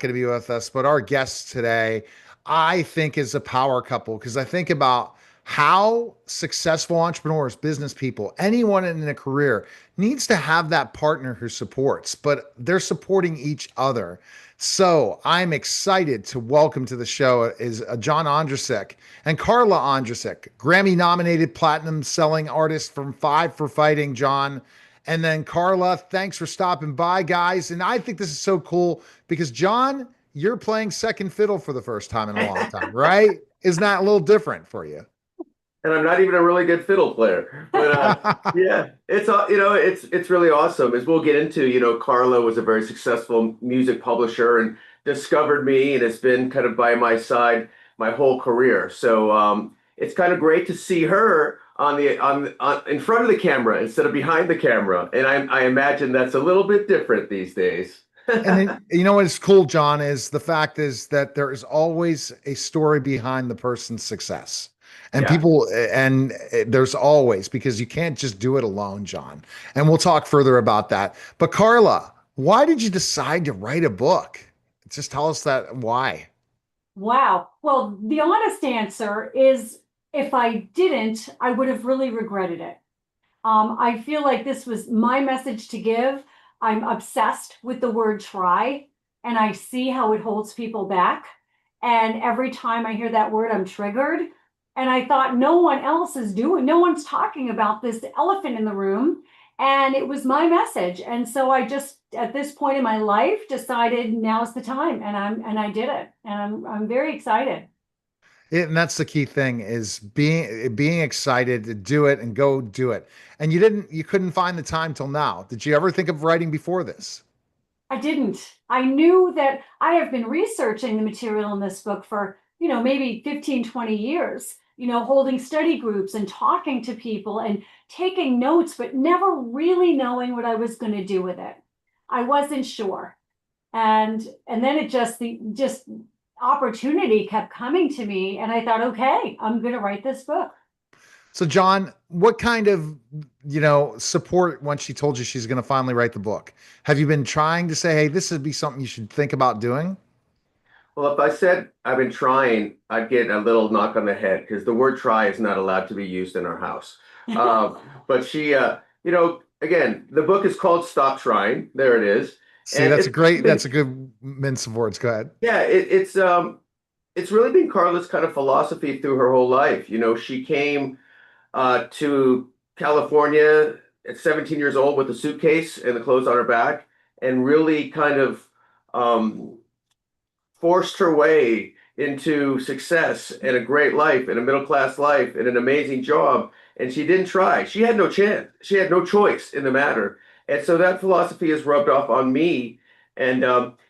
Going to be with us, but our guest today, I think, is a power couple because I think about how successful entrepreneurs, business people, anyone in a career needs to have that partner who supports, but they're supporting each other. So I'm excited to welcome to the show is John Ondraisk and Carla Ondraisk, Grammy nominated platinum selling artist from Five for Fighting, John. And then Carla, thanks for stopping by, guys. And I think this is so cool because John, you're playing second fiddle for the first time in a long time, right? Isn't that a little different for you? And I'm not even a really good fiddle player. But yeah, it's really awesome. As we'll get into, Carla was a very successful music publisher and discovered me, and it's been kind of by my side my whole career. So it's kind of great to see her on in front of the camera instead of behind the camera. And I imagine that's a little bit different these days. And then you know what's cool, John, is the fact is that there is always a story behind the person's success. And Yeah. people, and there's always, because you can't just do it alone, John. And we'll talk further about that. But Carla, why did you decide to write a book? Just tell us that why. Wow. Well, the honest answer is if I didn't, I would have really regretted it. I feel like this was my message to give. I'm obsessed with the word try, and I see how it holds people back. And every time I hear that word, I'm triggered. And I thought no one's talking about this elephant in the room. And it was my message. And so I just, at this point in my life, decided now's the time. And I did it. And I'm very excited. And that's the key thing is being excited to do it and go do it. And you couldn't find the time till now. Did you ever think of writing before this? I didn't. I knew that I have been researching the material in this book for, maybe 15, 20 years, holding study groups and talking to people and taking notes, but never really knowing what I was going to do with it. I wasn't sure. And then it just opportunity kept coming to me and I thought, okay, I'm going to write this book. So, John, what kind of, support once she told you she's going to finally write the book? Have you been trying to say, hey, this would be something you should think about doing? Well, if I said I've been trying, I'd get a little knock on the head because the word try is not allowed to be used in our house. But again, the book is called Stop Trying. There it is. See, And it's really that's a been, good mince of words. Go ahead. yeah, it's really been Carla's kind of philosophy through her whole life. She came to California at 17 years old with a suitcase and the clothes on her back and really kind of um, forced her way into success and a great life and a middle class life and an amazing job. And she didn't try. She had no chance. She had no choice in the matter. And so that philosophy has rubbed off on me. And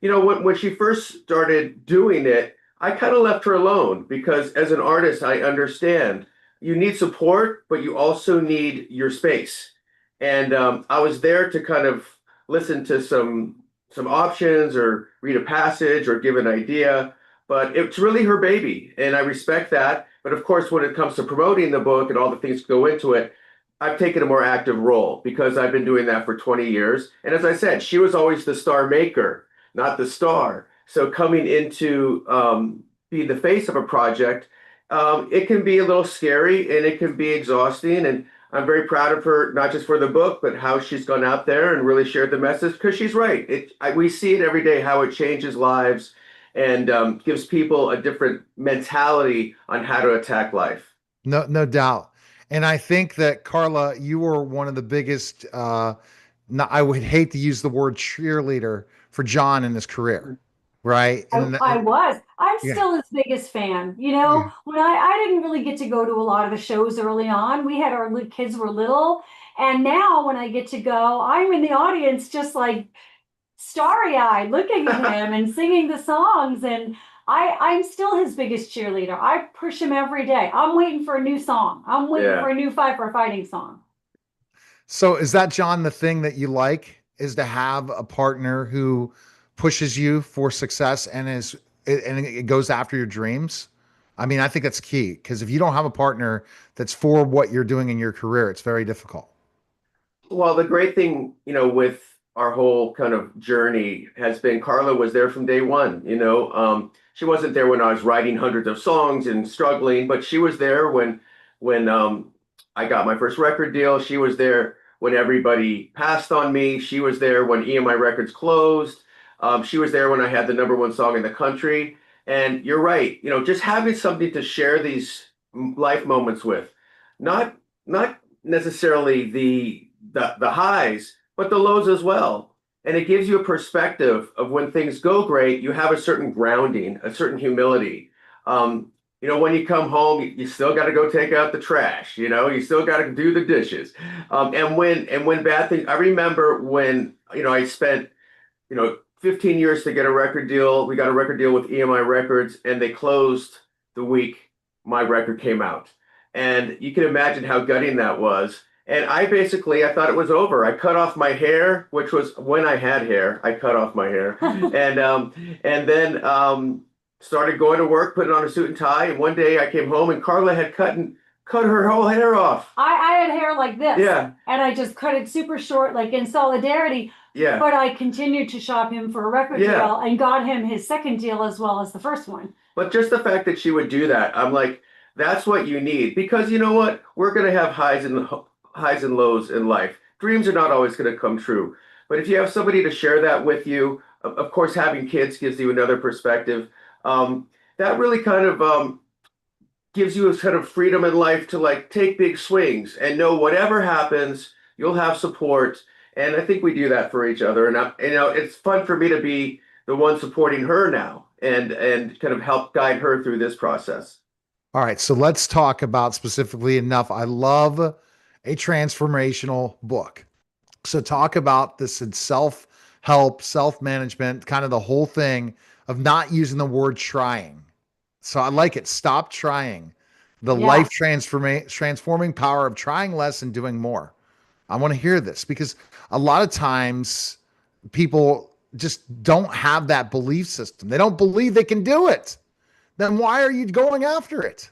when she first started doing it, I kind of left her alone because as an artist, I understand you need support, but you also need your space. And I was there to kind of listen to some options or read a passage or give an idea, but it's really her baby, and I respect that. But of course, when it comes to promoting the book and all the things that go into it, I've taken a more active role because I've been doing that for 20 years. And as I said, she was always the star maker, not the star. So coming into being the face of a project, it can be a little scary and it can be exhausting. And I'm very proud of her, not just for the book, but how she's gone out there and really shared the message. Because she's right. We see it every day how it changes lives and gives people a different mentality on how to attack life. No, no doubt. And I think that Carla, you were one of the biggest, no, I would hate to use the word cheerleader for John in his career, right? I was. I'm Yeah, still his biggest fan. yeah. When I didn't really get to go to a lot of the shows early on. We had kids were little. And now when I get to go, I'm in the audience just like starry-eyed looking at him and singing the songs. And I'm still his biggest cheerleader. I push him every day. I'm waiting for a new song. I'm waiting Yeah. for a new Fight for Fighting song. So is that, John, the thing that you like is to have a partner who pushes you for success and it goes after your dreams? I mean, I think that's key because if you don't have a partner that's for what you're doing in your career, it's very difficult. Well, the great thing, with our whole kind of journey has been Carla was there from day one. She wasn't there when I was writing hundreds of songs and struggling, but she was there when I got my first record deal. She was there when everybody passed on me. She was there when EMI Records closed. She was there when I had the number one song in the country. And you're right, just having something to share these life moments with, not necessarily the highs, but the lows as well. And it gives you a perspective of when things go great, you have a certain grounding, a certain humility. When you come home, you still got to go take out the trash. You still got to do the dishes. And when bad things, I remember when I spent 15 years to get a record deal. We got a record deal with EMI Records, and they closed the week my record came out. And you can imagine how gutting that was. And I thought it was over. I cut off my hair, which was when I had hair. I cut off my hair, and then started going to work, putting on a suit and tie. And one day I came home, and Carla had cut her whole hair off. I had hair like this. Yeah. And I just cut it super short, like in solidarity. Yeah. But I continued to shop him for a record deal and got him his second deal as well as the first one. But just the fact that she would do that, I'm like, that's what you need. Because you know what? We're going to have highs and lows in life. Dreams are not always going to come true. But if you have somebody to share that with you, of course, having kids gives you another perspective. That really kind of gives you a kind of freedom in life to like take big swings and know whatever happens, you'll have support. And I think we do that for each other. And it's fun for me to be the one supporting her now and kind of help guide her through this process. All right. So let's talk about specifically enough. I love a transformational book. So talk about this in self-help, self-management, kind of the whole thing of not using the word trying. So I like it. Stop trying. The life transforming power of trying less and doing more. I want to hear this because a lot of times people just don't have that belief system. They don't believe they can do it. Then why are you going after it?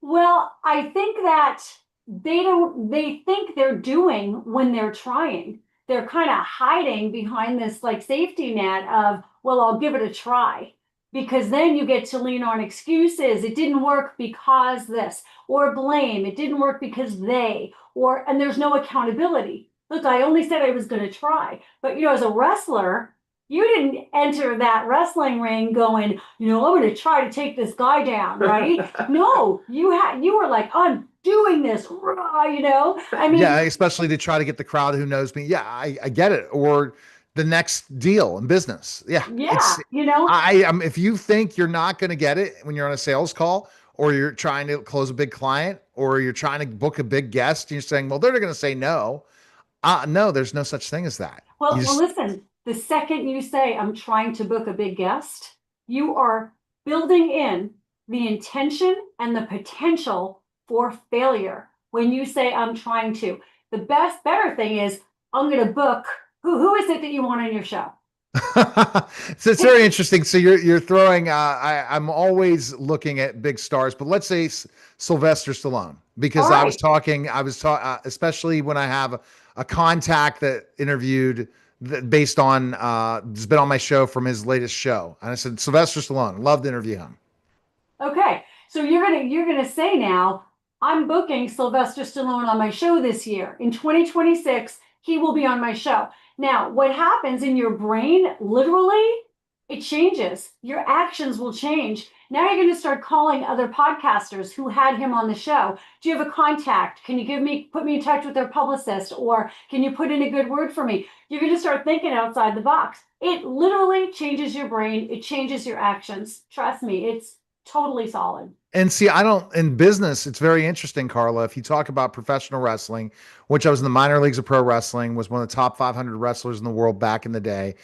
Well, I think that they think they're doing when they're trying. They're kind of hiding behind this like safety net of, well, I'll give it a try. Because then you get to lean on excuses. It didn't work because this, or blame. It didn't work because and there's no accountability. Look, I only said I was going to try. But, as a wrestler, you didn't enter that wrestling ring going, I'm going to try to take this guy down, right? No, you were like, I'm doing this, I mean. Yeah, especially to try to get the crowd who knows me. Yeah, I get it. Or the next deal in business. Yeah. If you think you're not going to get it when you're on a sales call, or you're trying to close a big client, or you're trying to book a big guest, and you're saying, well, they're going to say no. No, there's no such thing as that. Well, listen, the second you say I'm trying to book a big guest, you are building in the intention and the potential for failure. When you say I'm trying to, the better thing is I'm going to book. Who is it that you want on your show? So it's very interesting. So you're throwing. I'm always looking at big stars, but let's say Sylvester Stallone, because right. I was talking, especially when I have a contact that interviewed based on has been on my show from his latest show, and I said Sylvester Stallone, love to interview him. Okay, so you're gonna say now, I'm booking Sylvester Stallone on my show this year in 2026. He will be on my show. Now, what happens in your brain, literally, it changes. Your actions will change. Now you're going to start calling other podcasters who had him on the show. Do you have a contact? Can you put me in touch with their publicist? Or can you put in a good word for me? You're going to start thinking outside the box. It literally changes your brain. It changes your actions. Trust me, it's totally solid. And see, in business, it's very interesting, Carla. If you talk about professional wrestling, which I was in the minor leagues of pro wrestling, was one of the top 500 wrestlers in the world back in the day,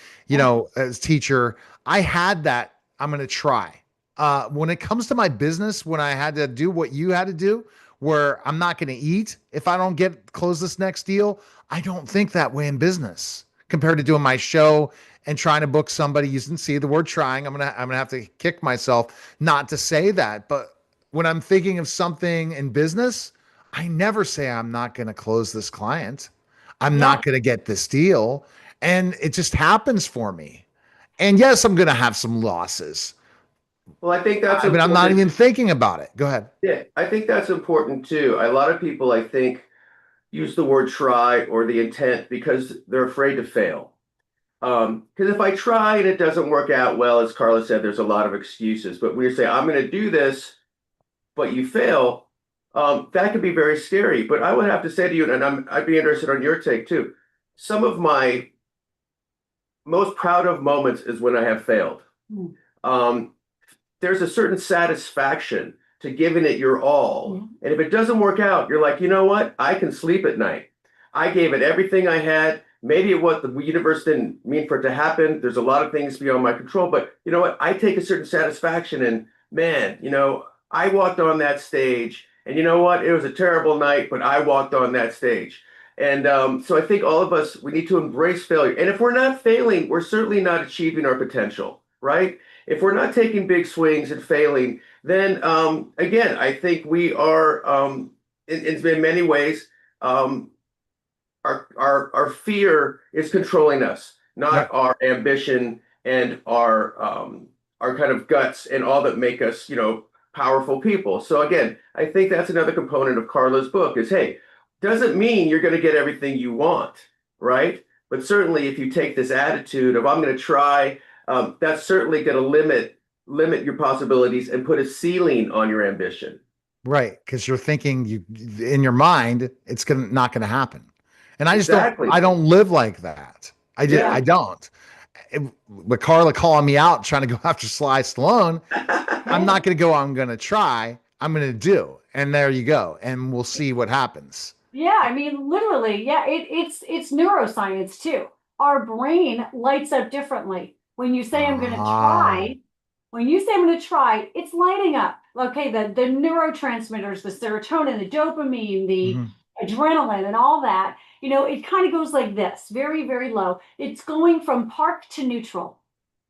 as teacher, I had that, I'm going to try. When it comes to my business, when I had to do what you had to do, where I'm not going to eat if I don't close this next deal, I don't think that way in business compared to doing my show and trying to book somebody. You didn't see the word trying. I'm gonna have to kick myself not to say that. But when I'm thinking of something in business, I never say I'm not going to close this client. I'm not going to get this deal. and it just happens for me. And yes, I'm going to have some losses. Well, I think that's I mean, I'm not important. even thinking about it. Go ahead. Yeah, I think that's important too. A lot of people, I think, use the word try or the intent because they're afraid to fail. Because if I try and it doesn't work out well, as Carla said, there's a lot of excuses. But when you say, I'm going to do this, but you fail, that can be very scary. But I would have to say to you, and I'd be interested on your take too. Some of my most proud of moments is when I have failed. Mm. Um, there's a certain satisfaction to giving it your all. Yeah. And if it doesn't work out, you're like, you know what? I can sleep at night. I gave it everything I had. Maybe what the universe didn't mean for it to happen. There's a lot of things beyond my control, but you know what? I take a certain satisfaction and man, I walked on that stage and you know what? It was a terrible night, but I walked on that stage. And so I think all of us, we need to embrace failure. And if we're not failing, we're certainly not achieving our potential, right? If we're not taking big swings and failing, then again, I think we are in many ways our fear is controlling us, Right. not our ambition and our kind of guts and all that make us, powerful people. So again, I think that's another component of Carla's book is, hey, doesn't mean you're going to get everything you want, right? But certainly if you take this attitude of I'm going to try, that's certainly going to limit your possibilities and put a ceiling on your ambition. Right. Because you're thinking in your mind, it's not gonna happen. And I Exactly. don't live like that. I Yeah. don't. With Carla calling me out, trying to go after Sly Stallone, I'm not gonna go, I'm gonna try, I'm gonna do. And there you go. And we'll see what happens. Yeah, I mean, literally, yeah, it's neuroscience too. Our brain lights up differently. When you say I'm going to Ah, try, when you say I'm going to try, it's lighting up. Okay, the neurotransmitters, the serotonin, the dopamine, the mhm. adrenaline, and all that, it kind of goes like this, very, very low. It's going from park to neutral,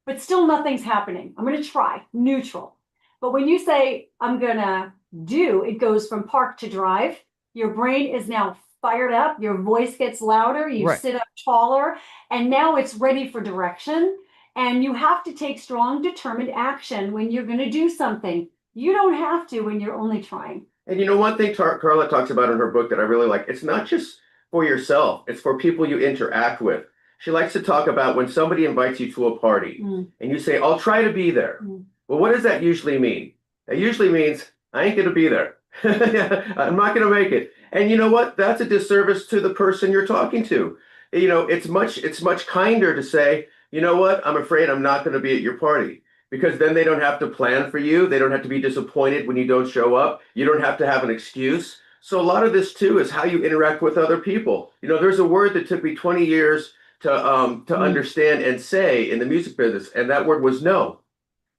but still nothing's happening. I'm going to try neutral. But when you say I'm going to do, it goes from park to drive. Your brain is now fired up, your voice gets louder, you Right. sit up taller, and now it's ready for direction. And you have to take strong, determined action when you're going to do something. You don't have to when you're only trying. And one thing Carla talks about in her book that I really like, it's not just for yourself, it's for people you interact with. She likes to talk about when somebody invites you to a party Mm. and you say, I'll try to be there. Mm. Well, what does that usually mean? That usually means I ain't going to be there. I'm not going to make it. And you know what? That's a disservice to the person you're talking to. It's much kinder to say, you know what? I'm afraid I'm not going to be at your party because then they don't have to plan for you. They don't have to be disappointed when you don't show up. You don't have to have an excuse. So a lot of this too is how you interact with other people. There's a word that took me 20 years to Mm. understand and say in the music business, and that word was no,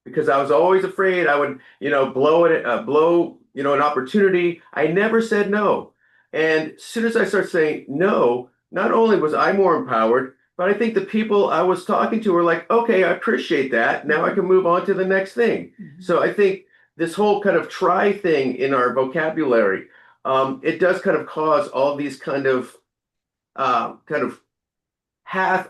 because I was always afraid I would, blow, an opportunity. I never said no. And as soon as I started saying no, not only was I more empowered, but I think the people I was talking to were like, okay, I appreciate that. Now I can move on to the next thing. Mhm. So I think this whole kind of try thing in our vocabulary, it does kind of cause all these kind of half,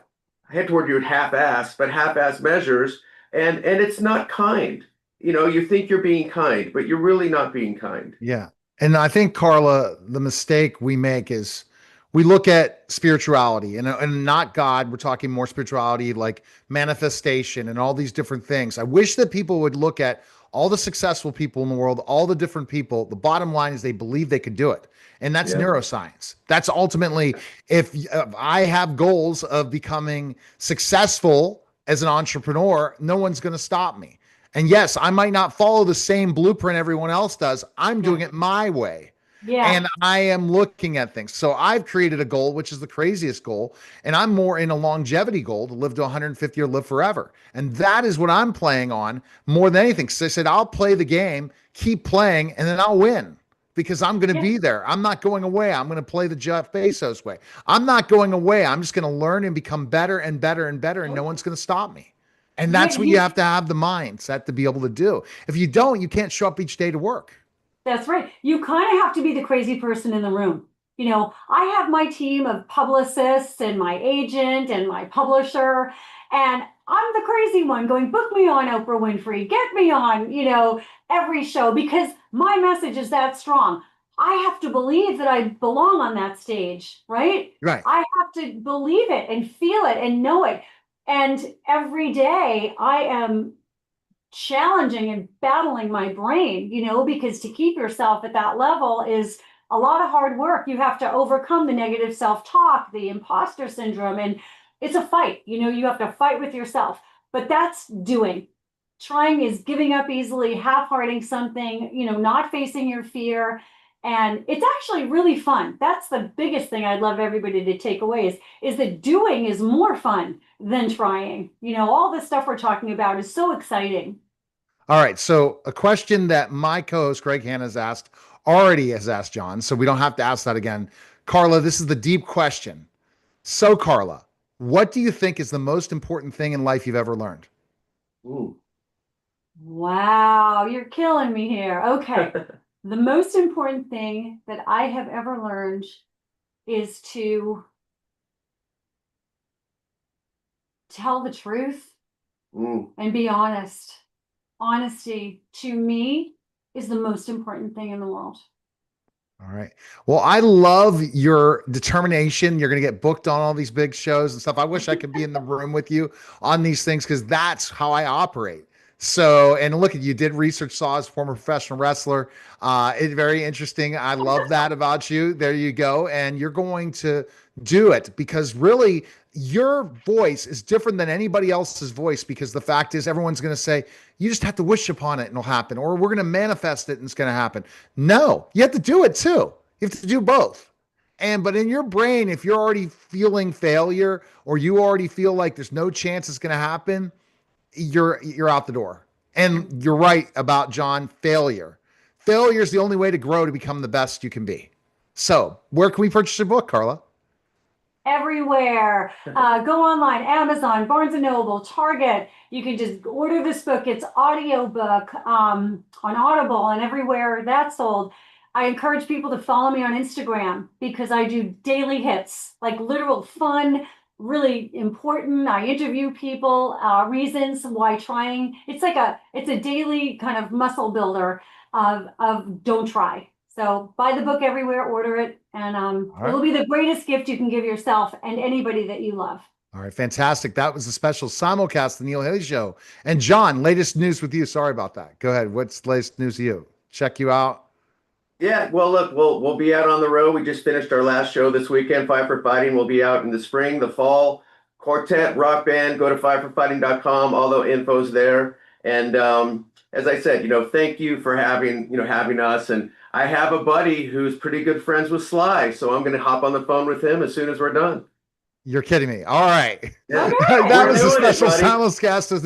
I head toward your half-ass, but half-ass measures, and it's not kind. You think you're being kind, but you're really not being kind. Yeah. And I think, Carla, the mistake we make is we look at spirituality and not God. We're talking more spirituality, like manifestation and all these different things. I wish that people would look at all the successful people in the world, all the different people. The bottom line is they believe they could do it. And that's Yeah. neuroscience. That's ultimately, if I have goals of becoming successful as an entrepreneur, no one's going to stop me. And yes, I might not follow the same blueprint everyone else does. I'm Yeah. doing it my way. Yeah. And I am looking at things. So I've created a goal, which is the craziest goal. And I'm more in a longevity goal to live to 150 or live forever. And that is what I'm playing on more than anything. So I said, I'll play the game, keep playing, and then I'll win because I'm going to Yeah. be there. I'm not going away. I'm going to play the Jeff Bezos way. I'm not going away. I'm just going to learn and become better and better and better. And no one's going to stop me. And Yeah. that's what you have to have the mindset to be able to do. If you don't, you can't show up each day to work. That's right. You kind of have to be the crazy person in the room. I have my team of publicists and my agent and my publisher, and I'm the crazy one going, book me on Oprah Winfrey, get me on, every show because my message is that strong. I have to believe that I belong on that stage, right? Right. I have to believe it and feel it and know it. And every day I am challenging and battling my brain, because to keep yourself at that level is a lot of hard work. You have to overcome the negative self-talk, the imposter syndrome, and it's a fight. You have to fight with yourself, but that's doing. Trying is giving up easily, half-hearting something, not facing your fear. And it's actually really fun. That's the biggest thing I'd love everybody to take away is that doing is more fun than trying. All this stuff we're talking about is so exciting. All right. So a question that my co-host Greg Hanna already has asked John, so we don't have to ask that again. Carla, this is the deep question. So Carla, what do you think is the most important thing in life you've ever learned? Ooh. Wow, you're killing me here. Okay. The most important thing that I have ever learned is to tell the truth and be honest. Honesty to me is the most important thing in the world. All right. Well, I love your determination. You're going to get booked on all these big shows and stuff. I wish I could be in the room with you on these things because that's how I operate. So, and look at you did research, saw as former professional wrestler. It's very interesting. I love that about you. There you go. And you're going to do it because really your voice is different than anybody else's voice because the fact is everyone's going to say, you just have to wish upon it and it'll happen, or we're going to manifest it and it's going to happen. No, you have to do it too. You have to do both. But in your brain, if you're already feeling failure or you already feel like there's no chance it's going to happen, you're out the door. And you're right about John, failure. Failure is the only way to grow to become the best you can be. So where can we purchase your book, Carla? Everywhere. Go online, Amazon, Barnes and Noble, Target. You can just order this book. It's audiobook on Audible and everywhere that's sold. I encourage people to follow me on Instagram because I do daily hits, like literal fun, really important. I interview people, reasons why trying. It's a daily kind of muscle builder of don't try. So buy the book everywhere, order it, and it'll be the greatest gift you can give yourself and anybody that you love. All right, fantastic. That was a special simulcast, the Neil Haley Show. And John, latest news with you. Sorry about that. Go ahead. What's the latest news with you? Check you out. Yeah, well, look, we'll be out on the road. We just finished our last show this weekend. Five for Fighting will be out in the spring, the fall. Quartet, rock band, go to fiveforfighting.com. All the info's there. And as I said, thank you for having us. And I have a buddy who's pretty good friends with Sly, so I'm going to hop on the phone with him as soon as we're done. You're kidding me. All right. Yeah. Okay. That was a We're doing it, special buddy. simulcast of the